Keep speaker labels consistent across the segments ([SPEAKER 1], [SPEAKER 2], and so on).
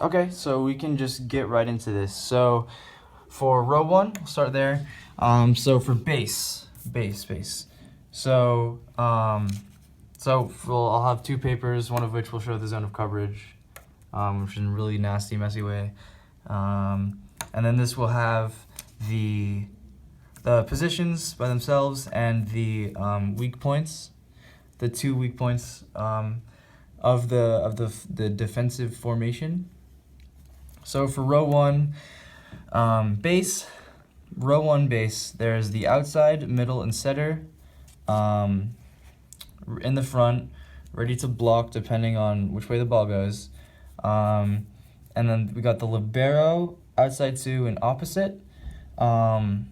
[SPEAKER 1] Okay, so we can just get right into this. So for row one, we'll start there. So for base. So, I'll have two papers, one of which will show the zone of coverage, which is in a really nasty, messy way. And then this will have the positions by themselves and the weak points, the 2 weak points of the defensive formation. So for row one base, there's the outside, middle, and setter in the front, ready to block depending on which way the ball goes. And then we got the libero, outside 2, and opposite. In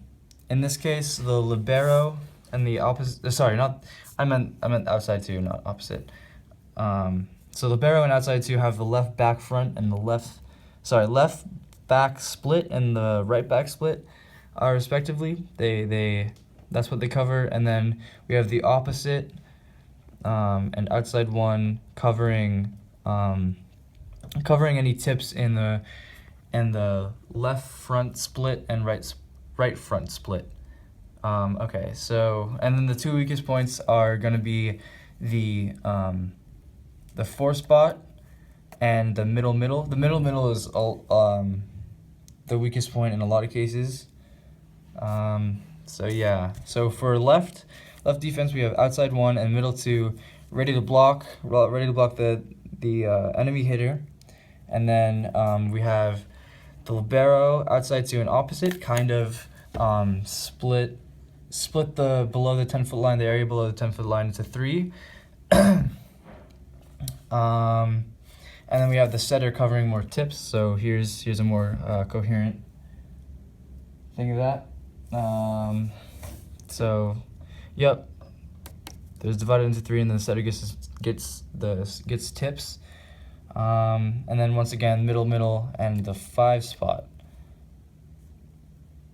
[SPEAKER 1] this case, the libero and the opposite. Sorry, not. I meant outside 2, not opposite. So libero and outside 2 have the left back front and the left back split and the right back split, respectively. That's what they cover. And then we have the opposite and outside 1 covering any tips in the left front split and right front split. Okay, so and then the 2 weakest points are going to be the 4 spot and the middle. The middle is the weakest point in a lot of cases. So yeah. So for left defense, we have outside 1 and middle 2 ready to block the enemy hitter, and then we have the libero, outside 2 and opposite, kind of split the below the 10-foot line, the area below the 10-foot line into 3. And then we have the setter covering more tips. So here's a more coherent thing of that. So, yep. There's divided into 3, and then the setter gets tips. And then once again, middle, and the 5 spot.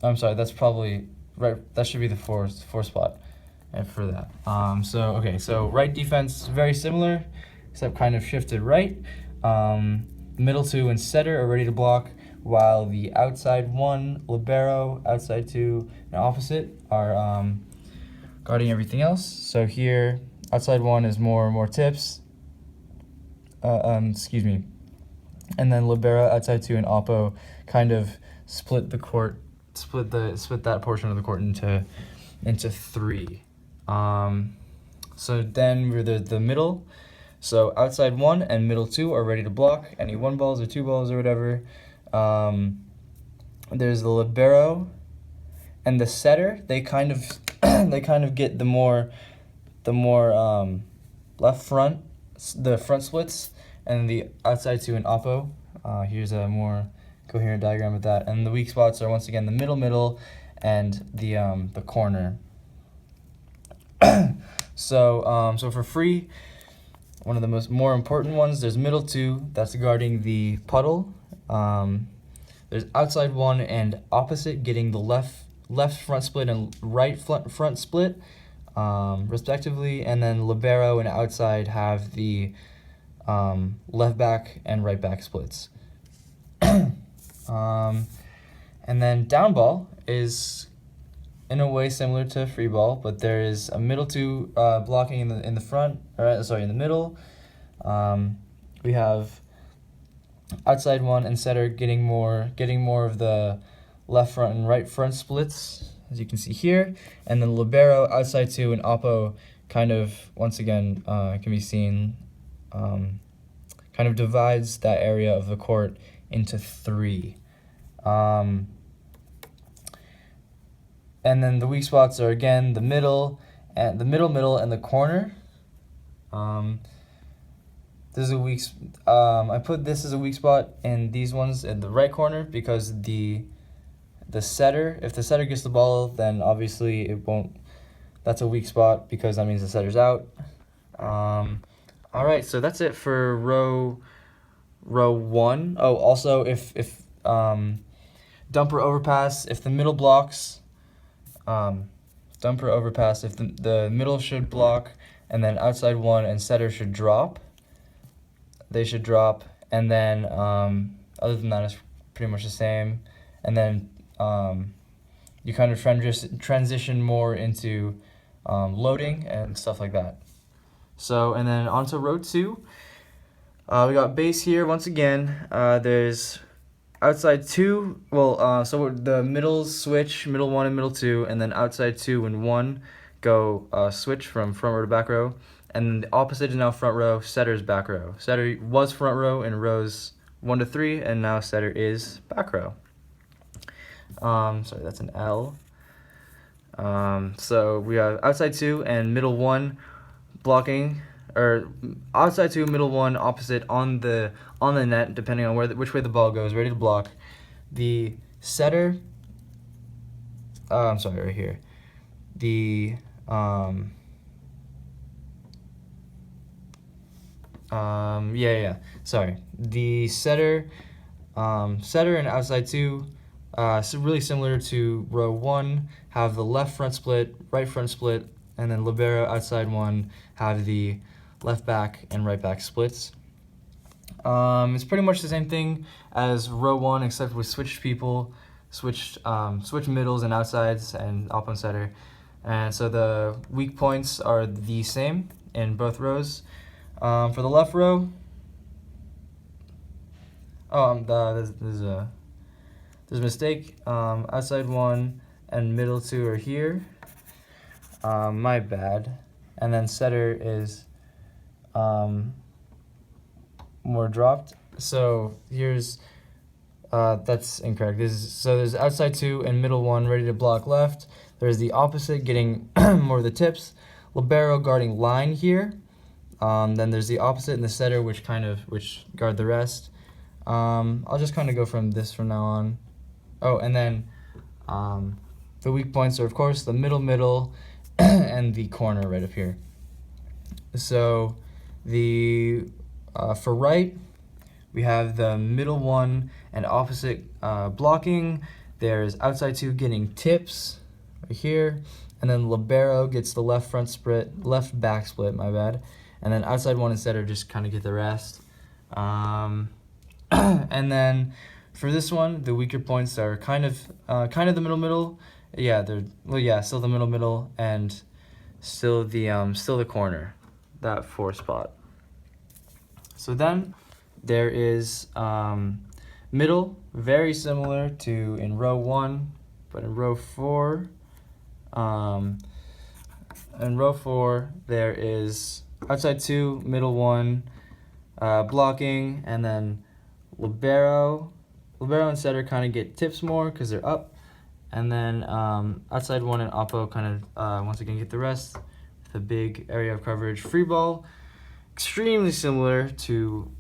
[SPEAKER 1] I'm sorry, that's probably right. That should be the 4 spot, and for that. So right defense very similar, except kind of shifted right. Middle 2 and setter are ready to block, while the outside 1, libero, outside 2, and opposite are guarding everything else. So here, outside 1 is more tips. Excuse me. And then libero, outside 2, and oppo kind of split the court, split that portion of the court into 3. So then we're the middle. So outside 1 and middle 2 are ready to block any 1 balls or 2 balls or whatever. There's the libero and the setter. They kind of get the more left front, the front splits, and the outside 2 and oppo. Here's a more coherent diagram of that. And the weak spots are once again the middle and the corner. So for free, one of the more important ones, there's middle 2, that's guarding the puddle. There's outside 1 and opposite getting the left front split and right front split, respectively. And then libero and outside have the left back and right back splits. And then down ball is in a way similar to free ball, but there is a middle 2 blocking in the front. In the middle. We have outside 1 and setter getting more of the left front and right front splits, as you can see here. And then libero, outside 2, and oppo kind of once again can be seen kind of divides that area of the court into 3. And then the weak spots are again the middle and the corner. This is a weak. I put this as a weak spot and these ones in the right corner because the setter, if the setter gets the ball, then obviously it won't. That's a weak spot because that means the setter's out. All right, so that's it for row 1. Oh, also if dumper overpass, if the middle blocks. Dumper overpass, if the middle should block, and then outside 1 and setter should drop. They should drop, and then Other than that, it's pretty much the same. And then you kind of transition more into loading and stuff like that. So, and then onto row 2. We got base here once again. There's outside 2. Well, so the middles switch, middle 1 and middle 2, and then outside 2 and 1 go switch from front row to back row. And then the opposite is now front row, setter's back row. Setter was front row in rows 1 to 3, and now setter is back row. Sorry, that's an L. So we have outside 2 and middle 1 blocking, or outside 2, middle 1 opposite on the net, depending on which way the ball goes, ready to block. The setter, I'm sorry, right here. The sorry. The setter and outside 2, so really similar to row 1, have the left front split, right front split, and then libero outside 1 have the left back and right back splits. It's pretty much the same thing as row 1, except we switched people, switched middles and outsides and op and setter. And so the weak points are the same in both rows. For the left row, there's a mistake. Outside 1 and middle 2 are here. My bad. And then setter is more dropped. So here's that's incorrect. So there's outside 2 and middle 1 ready to block left. There's the opposite getting more of the tips. Libero guarding line here. Then there's the opposite and the setter, which guard the rest. I'll just kind of go from now on. Oh, and then the weak points are, of course, the middle, and the corner right up here. So the for right, we have the middle 1 and opposite blocking. There's outside 2 getting tips right here, and then libero gets the left back split, my bad. And then outside 1 and setter just kind of get the rest. And then for this one, the weaker points are kind of the middle. Yeah, still the middle, and still the corner, that 4 spot. So then there is middle, very similar to in row 1, but in row 4, there is outside 2, middle 1, blocking, and then libero and setter kind of get tips more because they're up, and then outside 1 and oppo kind of once again get the rest with a big area of coverage. Free ball, extremely similar to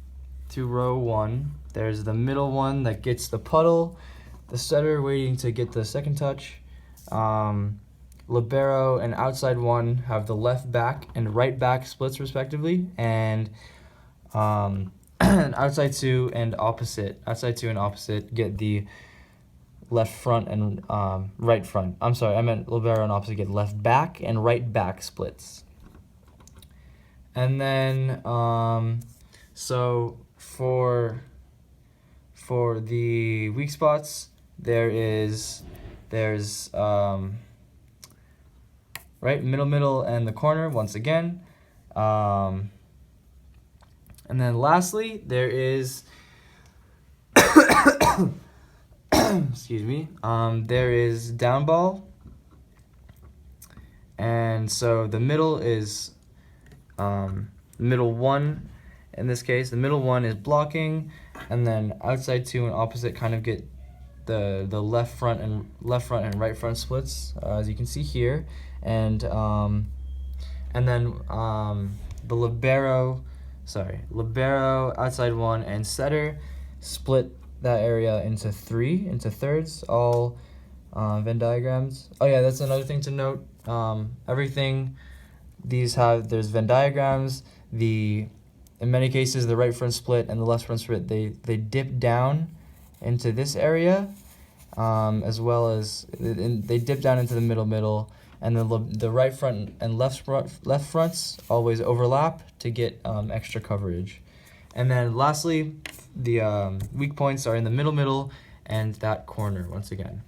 [SPEAKER 1] row 1. There's the middle 1 that gets the puddle, the setter waiting to get the second touch. Libero and outside 1 have the left back and right back splits respectively, and outside 2 and opposite get the left front and right front. I'm sorry, I meant libero and opposite get left back and right back splits. And then so for the weak spots, there's right middle and the corner once again. And then lastly, there is excuse me, there is down ball. And so the middle is middle 1 in this case. The middle 1 is blocking, and then outside 2 and opposite kind of get the left front and right front splits, as you can see here. And then the libero outside 1 and setter split that area into thirds, all Venn diagrams. Oh yeah, that's another thing to note. Everything there's Venn diagrams. In many cases, the right front split and the left front split, they dip down into this area, as well as they dip down into the middle, and the right front and left fronts always overlap to get extra coverage. And then lastly, weak points are in the middle, and that corner once again.